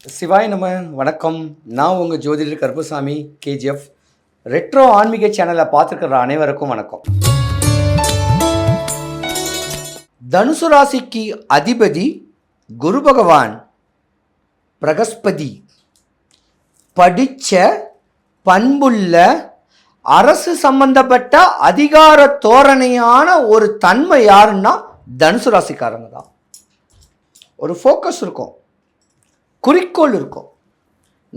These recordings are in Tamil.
சிவாய் நம்ம வணக்கம். நான் உங்கள் ஜோதிடர் கருப்பசாமி கேஜிஎஃப். ரெட்ரோ ஆன்மீக சேனலை பார்த்துருக்கிற அனைவருக்கும் வணக்கம். தனுசு ராசிக்கு அதிபதி குரு பகவான் பிரகஸ்பதி. படித்த பண்புள்ள அரசு சம்பந்தப்பட்ட அதிகார தோரணையான ஒரு தன்மை யாருன்னா தனுசு ராசிக்காரங்க தான். ஒரு ஃபோக்கஸ் இருக்கும், குறிக்கோள் இருக்கும்.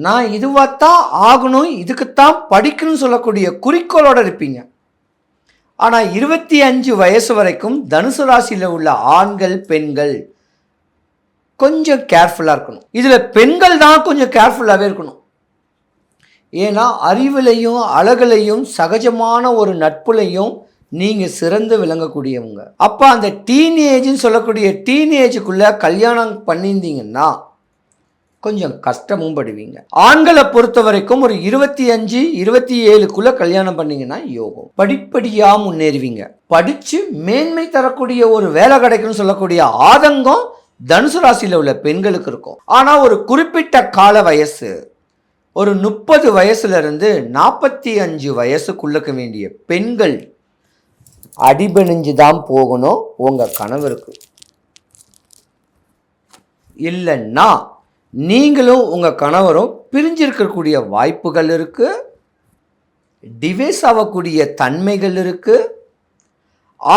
நான் இதுவாகத்தான் ஆகணும், இதுக்குத்தான் படிக்கணும்னு சொல்லக்கூடிய குறிக்கோளோடு இருப்பீங்க. ஆனால் 25 வயசு வரைக்கும் தனுசு ராசியில் உள்ள ஆண்கள் பெண்கள் கொஞ்சம் கேர்ஃபுல்லாக இருக்கணும். இதில் பெண்கள் தான் கொஞ்சம் கேர்ஃபுல்லாகவே இருக்கணும். ஏன்னா அறிவுலையும் அழகுலையும் சகஜமான ஒரு நட்புலையும் நீங்கள் சிறந்து விளங்கக்கூடியவங்க. அப்போ அந்த டீனேஜ்னு சொல்லக்கூடிய டீனேஜுக்குள்ளே கல்யாணம் பண்ணியிருந்தீங்கன்னா கொஞ்சம் கஷ்டமும் படுவீங்க. ஆண்களை பொறுத்த வரைக்கும் ஒரு 25, 27க்குள்ள கல்யாணம் பண்ணீங்கன்னா யோகம். படிப்படியாக முன்னேறுவீங்க. படித்து மேன்மை தரக்கூடிய ஒரு வேலை கிடைக்கும்னு சொல்லக்கூடிய ஆதங்கம் தனுசு ராசியில் உள்ள பெண்களுக்கு இருக்கும். ஆனால் ஒரு குறிப்பிட்ட கால வயசு, ஒரு 30 வயசுலேருந்து 45 வயசுக்குள்ளக்க வேண்டிய பெண்கள் அடிபணிஞ்சு தான் போகணும் உங்கள் கணவருக்கு. இல்லைன்னா நீங்களும் உங்கள் கணவரும் பிரிஞ்சிருக்கக்கூடிய வாய்ப்புகள் இருக்குது, டிவைஸ் ஆகக்கூடிய தன்மைகள் இருக்குது.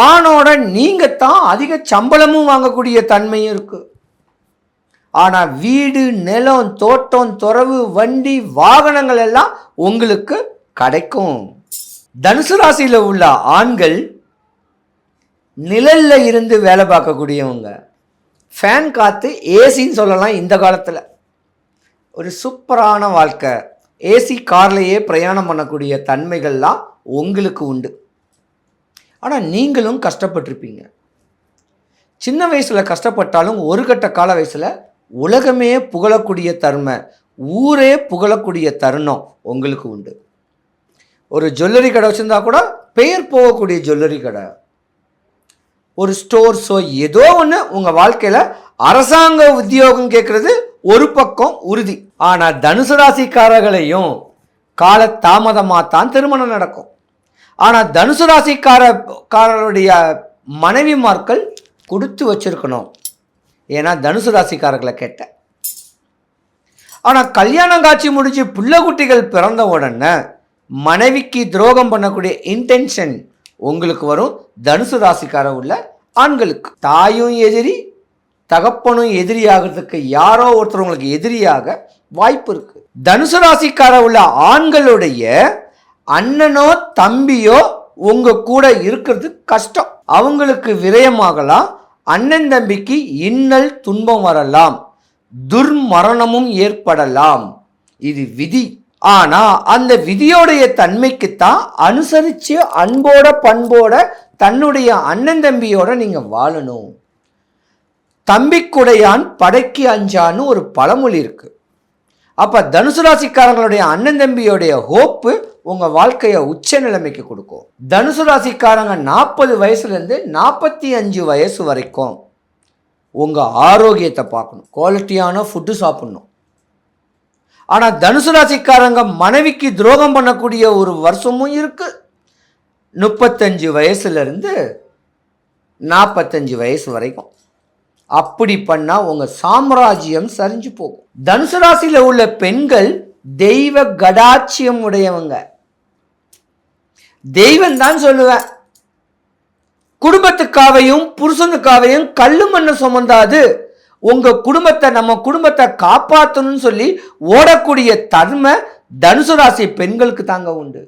ஆணோட நீங்கள் தான் அதிக சம்பளமும் வாங்கக்கூடிய தன்மையும் இருக்குது. ஆனால் வீடு, நிலம், தோட்டம், துறவு, வண்டி, வாகனங்கள் எல்லாம் உங்களுக்கு கிடைக்கும். தனுசு ராசியில் உள்ள ஆண்கள் நிழலில் இருந்து வேலை பார்க்கக்கூடியவங்க. ஃபேன் காற்று, ஏசின்னு சொல்லலாம். இந்த காலத்தில் ஒரு சூப்பரான வாழ்க்கை. ஏசி கார்லேயே பிரயாணம் பண்ணக்கூடிய தன்மைகள்லாம் உங்களுக்கு உண்டு. ஆனால் நீங்களும் கஷ்டப்பட்டிருப்பீங்க. சின்ன வயசில் கஷ்டப்பட்டாலும் ஒரு கட்ட கால வயசில் உலகமே புகழக்கூடிய தருமை, ஊரே புகழக்கூடிய தருணம் உங்களுக்கு உண்டு. ஒரு ஜுவல்லரி கடை வச்சுருந்தா கூட பெயர் போகக்கூடிய ஜுவல்லரி கடை, ஒரு ஸ்டோர்ஸோ ஏதோ ஒன்று உங்கள் வாழ்க்கையில் அரசாங்க உத்தியோகம் கேட்குறது ஒரு பக்கம் உறுதி. ஆனால் தனுசு ராசிக்காரர்களையும் கால தாமதமாக தான் திருமணம் நடக்கும். ஆனால் தனுசு ராசிக்காரருடைய மனைவிமார்கள் கொடுத்து வச்சிருக்கணும். ஏன்னா தனுசு ராசிக்காரர்களை கேட்ட. ஆனால் கல்யாணம் காட்சி முடிஞ்சு பிள்ளை குட்டிகள் பிறந்த உடனே மனைவிக்கு துரோகம் பண்ணக்கூடிய இன்டென்ஷன் உங்களுக்கு வரும். தனுசு ராசிக்கார உள்ள ஆண்களுக்கு தாயும் எதிரி, தகப்பனும் எதிரி ஆகிறதுக்கு யாரோ ஒருத்தர் உங்களுக்கு எதிரியாக வாய்ப்பு இருக்கு. தனுசு ராசிக்கார உள்ள ஆண்களுடைய அண்ணனோ தம்பியோ உங்க கூட இருக்கிறது கஷ்டம். அவங்களுக்கு விரயமாகலாம். அண்ணன் தம்பிக்கு இன்னல் துன்பம் வரலாம், துர்மரணமும் ஏற்படலாம். இது விதி. ஆனா அந்த விதியோடைய தன்மைக்குத்தான் அனுசரித்து அன்போட பண்போட தன்னுடைய அண்ணன் தம்பியோட நீங்க வாழணும். தம்பிக்குடையான் படைக்கு அஞ்சான்னு ஒரு பழமொழி இருக்கு. அப்ப தனுசு ராசிக்காரங்களுடைய அண்ணன் தம்பியோடைய ஹோப்பு உங்க வாழ்க்கைய உச்ச நிலைமைக்கு கொடுக்கும். தனுசு ராசிக்காரங்க 40 வயசுலேருந்து 45 வயசு வரைக்கும் உங்க ஆரோக்கியத்தை பார்க்கணும், குவாலிட்டியான ஃபுட்டு சாப்பிடணும். ஆனால் தனுசு ராசிக்காரங்க மனைவிக்கு துரோகம் பண்ணக்கூடிய ஒரு வருஷமும் இருக்கு. 35 வயசுலேருந்து 45 வயசு வரைக்கும் அப்படி பண்ணால் உங்கள் சாம்ராஜ்யம் சரிஞ்சு போகும். தனுசு ராசியில் உள்ள பெண்கள் தெய்வ கடாட்சியம் உடையவங்க. தெய்வம் தான் சொல்லுவேன். குடும்பத்துக்காவையும் புருஷனுக்காவையும் கல்லு மண்ணு சுமந்தாது உங்க குடும்பத்தை, நம்ம குடும்பத்தை காப்பாற்றணும்னு சொல்லி ஓடக்கூடிய தன்மை தனுசு ராசி பெண்களுக்கு தாங்க உண்டு.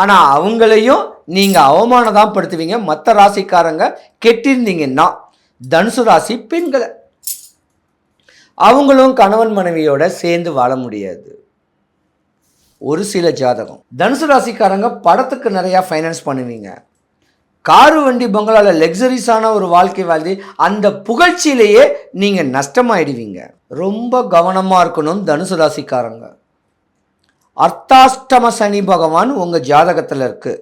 ஆனால் அவங்களையும் நீங்கள் அவமானம் படுத்துவீங்க. மற்ற ராசிக்காரங்க கெட்டிருந்தீங்கன்னா தனுசு ராசி பெண்களை அவங்களும் கணவன் மனைவியோட சேர்ந்து வாழ முடியாது. ஒரு சில ஜாதகம் தனுசு ராசிக்காரங்க படத்துக்கு நிறையா ஃபைனான்ஸ் பண்ணுவீங்க. காரு, வண்டி, பங்களாவில் லக்ஸரிஸான ஒரு வாழ்க்கை வாழ்ந்து அந்த புகழ்ச்சியிலேயே நீங்கள் நஷ்டமாயிடுவீங்க. ரொம்ப கவனமாக இருக்கணும் தனுசு ராசிக்காரங்க. அர்த்தாஷ்டம சனி பகவான் உங்கள் ஜாதகத்தில் இருக்கு.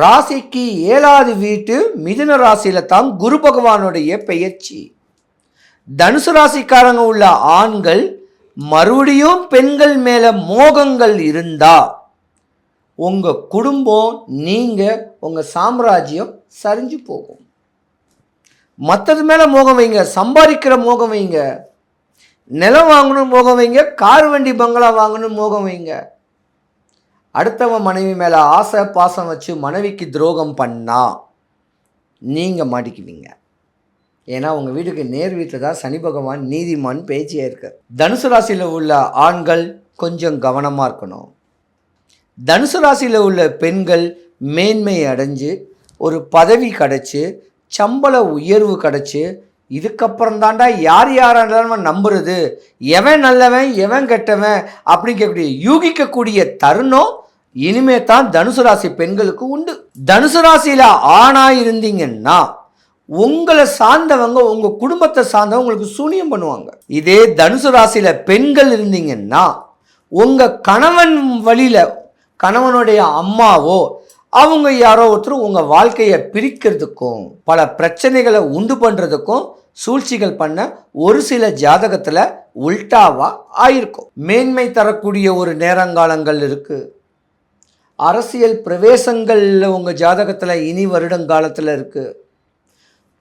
ராசிக்கு 7வது வீட்டு மிதுன ராசியில தான் குரு பகவானுடைய பெயர்ச்சி. தனுசு ராசிக்காரங்க உள்ள ஆண்கள் மறுபடியும் பெண்கள் மேல மோகங்கள் இருந்தா உங்க குடும்பம், நீங்க, உங்க சாம்ராஜ்யம் சரிஞ்சு போகும். மற்றது மேல மோகம் வைங்க, சம்பாதிக்கிற மோகம் வைங்க, நிலம் வாங்கணும் மோகம் வைங்க, கார் வண்டி பங்களா வாங்கணும் மோகம் வைங்க. அடுத்தவன் மனைவி மேல ஆசை பாசம் வச்சு மனைவிக்கு துரோகம் பண்ணா நீங்க மாட்டிக்குவீங்க. ஏன்னா உங்க வீட்டுக்கு நேர் வீட்டில் தான் சனி பகவான் நீதிமான் பேச்சியே இருக்கு. தனுசு ராசியில் உள்ள ஆண்கள் கொஞ்சம் கவனமா இருக்கணும். தனுசு ராசியில் உள்ள பெண்கள் மேன்மை அடைஞ்சு ஒரு பதவி கிடச்சி சம்பள உயர்வு கிடச்சி இதுக்கப்புறம் தாண்டா யார் யாரெல்லாம் நம்புறது, எவன் நல்லவன் எவன் கெட்டவன் அப்படிங்கக்கூடிய யூகிக்கக்கூடிய தருணம் இனிமே தான் தனுசு ராசி பெண்களுக்கு உண்டு. தனுசு ராசியில் ஆணா இருந்தீங்கன்னா உங்களை சார்ந்தவங்க, உங்க குடும்பத்தை சார்ந்தவங்க உங்களுக்கு சூனியம் பண்ணுவாங்க. இதே தனுசு ராசியில பெண்கள் இருந்தீங்கன்னா உங்க கணவன் வழியில, கணவனுடைய அம்மாவோ அவங்க யாரோ ஒருத்தர் உங்க வாழ்க்கையை பிரிக்கிறதுக்கும் பல பிரச்சனைகளை உண்டு பண்றதுக்கும் சூழ்ச்சிகள் பண்ண ஒரு சில ஜாதகத்துல உல்டாவா ஆயிருக்கும். மேன்மை தரக்கூடிய ஒரு நேரங்காலங்கள் இருக்கு. அரசியல் பிரவேசங்கள் உங்க ஜாதகத்துல இனி வருடங்காலத்துல இருக்கு.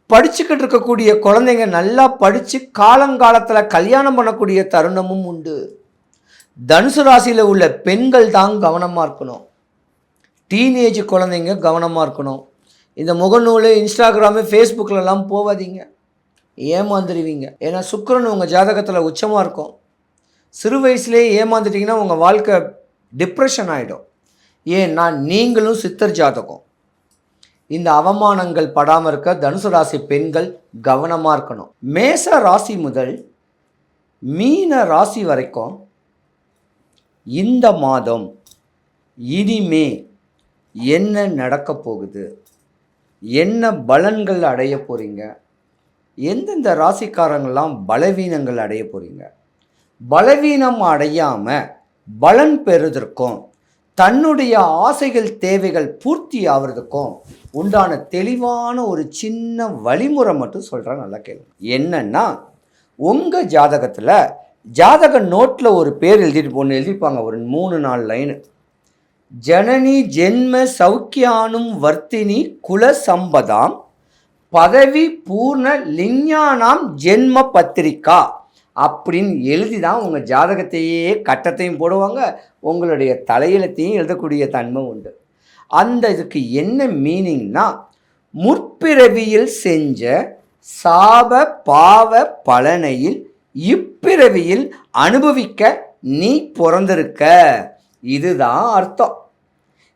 படிச்சுக்கிட்டு இருக்கக்கூடிய குழந்தைங்க நல்லா படித்து காலங்காலத்தில் கல்யாணம் பண்ணக்கூடிய தருணமும் உண்டு. தனுசு ராசியில் உள்ள பெண்கள் தான் கவனமாக இருக்கணும். டீனேஜ் குழந்தைங்க கவனமாக இருக்கணும். இந்த முகநூல், இன்ஸ்டாகிராமு, ஃபேஸ்புக்கிலலாம் போகாதீங்க, ஏமாந்துடுவீங்க. ஏன்னா சுக்கிரன் உங்கள் ஜாதகத்தில் உச்சமாக இருக்கும். சிறு வயசுலேயே ஏமாந்துட்டிங்கன்னா உங்கள் வாழ்க்கை டிப்ரெஷன் ஆகிடும். ஏன்னா நீங்களும் சித்தர் ஜாதகம். இந்த அவமானங்கள் படாமல் இருக்க தனுசு ராசி பெண்கள் கவனமாக இருக்கணும். மேச ராசி முதல் மீன ராசி வரைக்கும் இந்த மாதம் இனிமே என்ன நடக்க போகுது, என்ன பலன்கள் அடைய போகிறீங்க, எந்தெந்த ராசிக்காரங்கள்லாம் பலவீனங்கள் அடைய போகிறீங்க, பலவீனம் அடையாமல் பலன் பெறுவதற்கும் தன்னுடைய ஆசைகள் தேவைகள் பூர்த்தி ஆகிறதுக்கும் உண்டான தெளிவான ஒரு சின்ன வழிமுறை மட்டும் சொல்கிறேன், நல்லா கேளுங்க. என்னன்னா, உங்கள் ஜாதகத்தில் ஜாதக நோட்டில் ஒரு பேர் எழுதியிருப்பாங்க, ஒரு 3-4 லைனு. ஜனனி ஜென்ம சௌக்கியானும் வர்த்தினி குல சம்பதாம் பதவி பூர்ண லிஞ்ஞானாம் ஜென்ம பத்திரிகா அப்படின்னு எழுதி தான் உங்கள் ஜாதகத்தையே கட்டத்தையும் போடுவாங்க, உங்களுடைய தலையெழுத்தையும் எழுதக்கூடிய தன்மை உண்டு. அந்த இதுக்கு என்ன மீனிங்னா, முற்பிறவியில் செஞ்ச சாப பாவ பலனையில் இப்பிறவியில் அனுபவிக்க நீ பிறந்திருக்க, இதுதான் அர்த்தம்.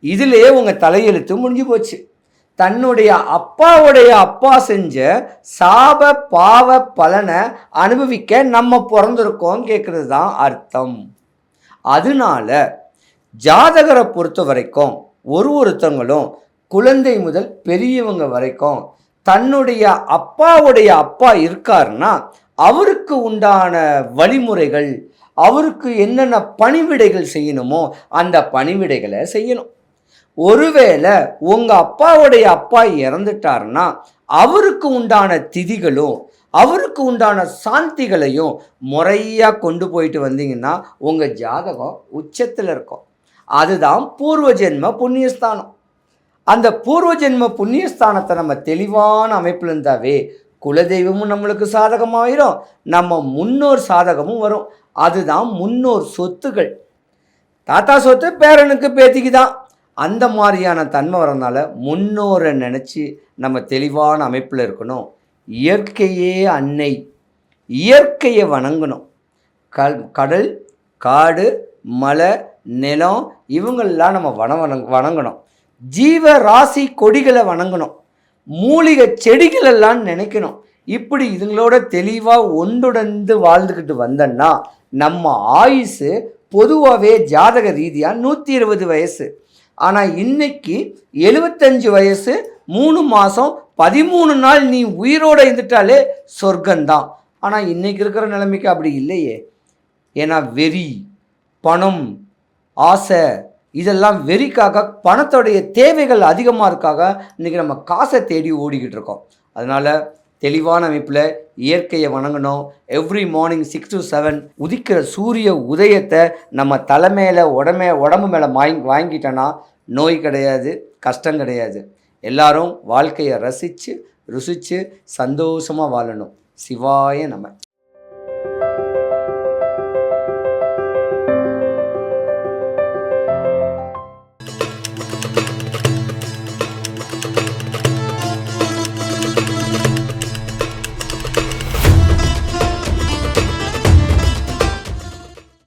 இதிலே உங்கள் தலையெழுத்து முடிஞ்சு போச்சு. தன்னுடைய அப்பாவுடைய அப்பா செஞ்ச சாப பாவ பலனை அனுபவிக்க நம்ம பிறந்திருக்கோம் கேட்குறது தான் அர்த்தம். அதனால ஜாதகரை பொறுத்த வரைக்கும் ஒருத்தங்களும் குழந்தை முதல் பெரியவங்க வரைக்கும் தன்னுடைய அப்பாவுடைய அப்பா இருக்காருன்னா அவருக்கு உண்டான வழிமுறைகள், அவருக்கு என்னென்ன பணிவிடைகள் செய்யணுமோ அந்த பணிவிடைகளை செய்யணும். ஒருவேளை உங்கள் அப்பாவுடைய அப்பா இறந்துட்டாருன்னா அவருக்கு உண்டான திதிகளும் அவருக்கு உண்டான சாந்திகளையும் முறையாக கொண்டு போயிட்டு வந்தீங்கன்னா உங்கள் ஜாதகம் உச்சத்தில் இருக்கும். அதுதான் பூர்வ ஜென்ம புண்ணியஸ்தானம். அந்த பூர்வ ஜென்ம புண்ணியஸ்தானத்தை நம்ம தெளிவான அமைப்பில் இருந்தாவே குலதெய்வமும் நம்மளுக்கு சாதகமாயிரும், நம்ம முன்னோர் சாதகமும் வரும். அதுதான் முன்னோர் சொத்துகள். தாத்தா சொத்து பேரனுக்கு பேத்திக்கு தான். அந்த மாதிரியான தன்மை வரனால முன்னோரை நினச்சி நம்ம தெளிவான அமைப்பில் இருக்கணும். இயற்கையே அன்னை, இயற்கையை வணங்கணும். கடல், காடு, மலை, நிலம் இவங்களெலாம் நம்ம வணங்கணும். ஜீவ ராசி கொடிகளை வணங்கணும். மூலிகை செடிகளெல்லாம் நினைக்கணும். இப்படி இதுங்களோட தெளிவாக ஒன்றுடந்து வாழ்ந்துக்கிட்டு வந்தோன்னா நம்ம ஆயுசு பொதுவாகவே ஜாதக ரீதியாக 120 வயசு. ஆனால் இன்னைக்கு 75 வயசு 3 மாதம் 13 நாள் நீ உயிரோடு இருந்துட்டாலே சொர்க்கந்தான். ஆனால் இன்றைக்கி இருக்கிற நிலைமைக்கு அப்படி இல்லையே. ஏன்னா வெறி, பணம், ஆசை இதெல்லாம் வெறிக்காக, பணத்தோடைய தேவைகள் அதிகமாக இருக்காக இன்றைக்கி நம்ம காசை தேடி ஓடிக்கிட்டு இருக்கோம். அதனால் தெளிவான அமைப்பில் இயற்கையை வணங்கணும். எவ்ரி மார்னிங் 6 to 7 உதிக்கிற சூரிய உதயத்தை நம்ம தலைமையில் உடம்பு மேலே வாங்கிட்டோன்னா நோய் கிடையாது, கஷ்டம் கிடையாது. எல்லாரும் வாழ்க்கையை ரசித்து ருசித்து சந்தோஷமாக வாழணும். சிவாய நம.